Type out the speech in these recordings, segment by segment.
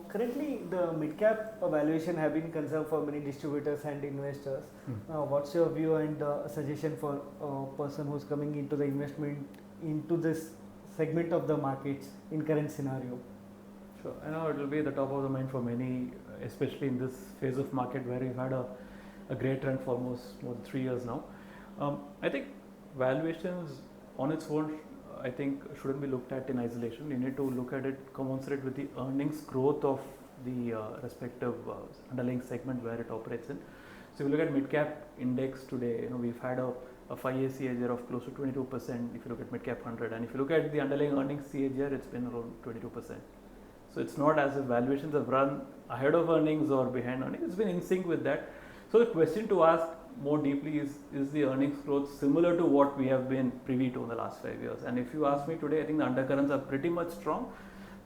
Currently, the mid-cap valuation have been concerned for many distributors and investors. What's your view and suggestion for a person who's coming into the investment into this segment of the markets in current scenario? Sure, I know it will be the top of the mind for many, especially in this phase of market where we've had a great trend for almost more than 3 years now. I think valuations on its own, I think shouldn't be looked at in isolation. You need to look at it commensurate with the earnings growth of the respective underlying segment where it operates in. So if you look at midcap index today, we've had a 5-year CAGR of close to 22% if you look at midcap 100, and if you look at the underlying earnings CAGR, it's been around 22%. So it's not as if valuations have run ahead of earnings or behind earnings, it's been in sync with that. So the question to ask more deeply is the earnings growth similar to what we have been privy to in the last 5 years? And if you ask me today, I think the undercurrents are pretty much strong.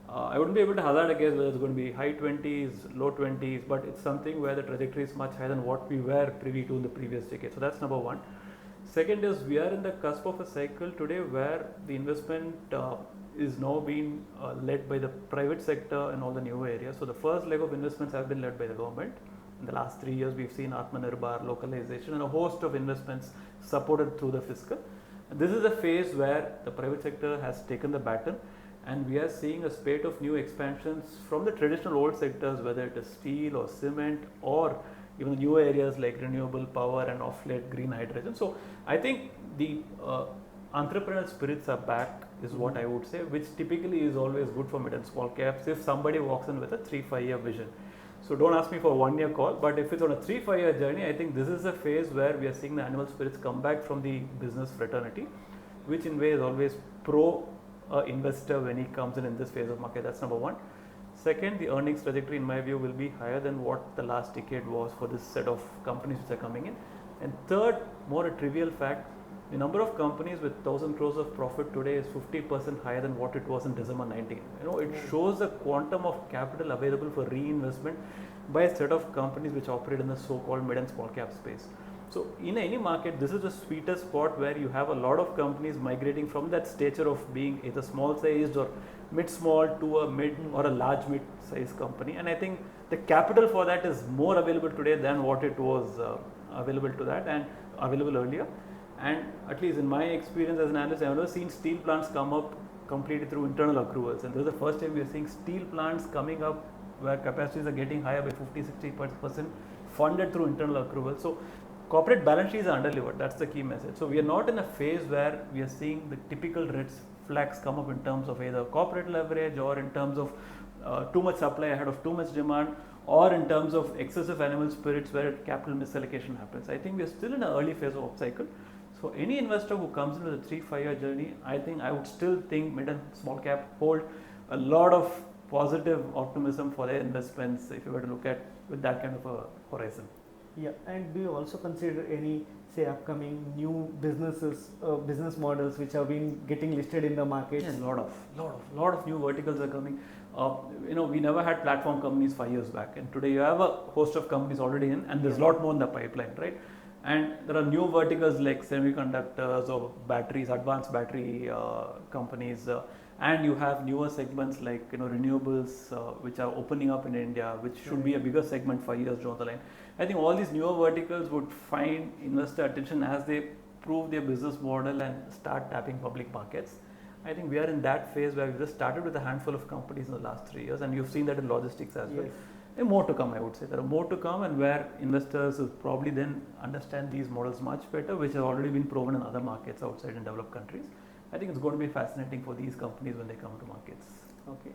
I wouldn't be able to hazard a guess whether it's going to be high 20s, low 20s, but it's something where the trajectory is much higher than what we were privy to in the previous decade. So that's number one. Second is we are in the cusp of a cycle today where the investment is now being led by the private sector and all the newer areas. So the first leg of investments have been led by the government. In the last 3 years, we've seen Atmanirbhar, localization, and a host of investments supported through the fiscal. And this is a phase where the private sector has taken the baton, and we are seeing a spate of new expansions from the traditional old sectors, whether it is steel or cement or even the new areas like renewable power and off late green hydrogen. So I think the entrepreneurial spirits are back is what I would say, which typically is always good for mid and small caps if somebody walks in with a 3-5 year vision. So don't ask me for a 1 year call, but if it's on a 3-5 year journey, I think this is a phase where we are seeing the animal spirits come back from the business fraternity, which in way is always pro investor when he comes in this phase of market. That's number one. Second, the earnings trajectory in my view will be higher than what the last decade was for this set of companies which are coming in. And third, more a trivial fact, the number of companies with 1,000 crores of profit today is 50% higher than what it was in December 19. It shows the quantum of capital available for reinvestment by a set of companies which operate in the so-called mid and small cap space. So in any market, this is the sweetest spot where you have a lot of companies migrating from that stature of being either small sized or mid-small to a mid or a large mid-sized company. And I think the capital for that is more available today than what it was available to that and available earlier. And at least in my experience as an analyst, I have never seen steel plants come up completely through internal accruals. And this is the first time we are seeing steel plants coming up where capacities are getting higher by 50-60% funded through internal accruals. So corporate balance sheets are underlevered. That's the key message. So we are not in a phase where we are seeing the typical red flags come up in terms of either corporate leverage or in terms of too much supply ahead of too much demand, or in terms of excessive animal spirits where capital misallocation happens. I think we are still in an early phase of upcycle. So any investor who comes into the 3-5 year journey, I think I would still think mid and small cap hold a lot of positive optimism for their investments if you were to look at with that kind of a horizon. Yeah, and do you also consider any, say, upcoming new businesses, business models which have been getting listed in the market? Yeah, lot of new verticals are coming. We never had platform companies 5 years back, and today you have a host of companies already in, and there's a lot more in the pipeline, right? And there are new verticals like semiconductors or batteries, advanced battery companies, and you have newer segments like renewables, which are opening up in India, which should be a bigger segment 5 years down the line. I think all these newer verticals would find investor attention as they prove their business model and start tapping public markets. I think we are in that phase where we just started with a handful of companies in the last 3 years, and you've seen that in logistics as well. And more to come, I would say. There are more to come, and where investors will probably then understand these models much better, which have already been proven in other markets outside in developed countries. I think it's going to be fascinating for these companies when they come to markets. Okay.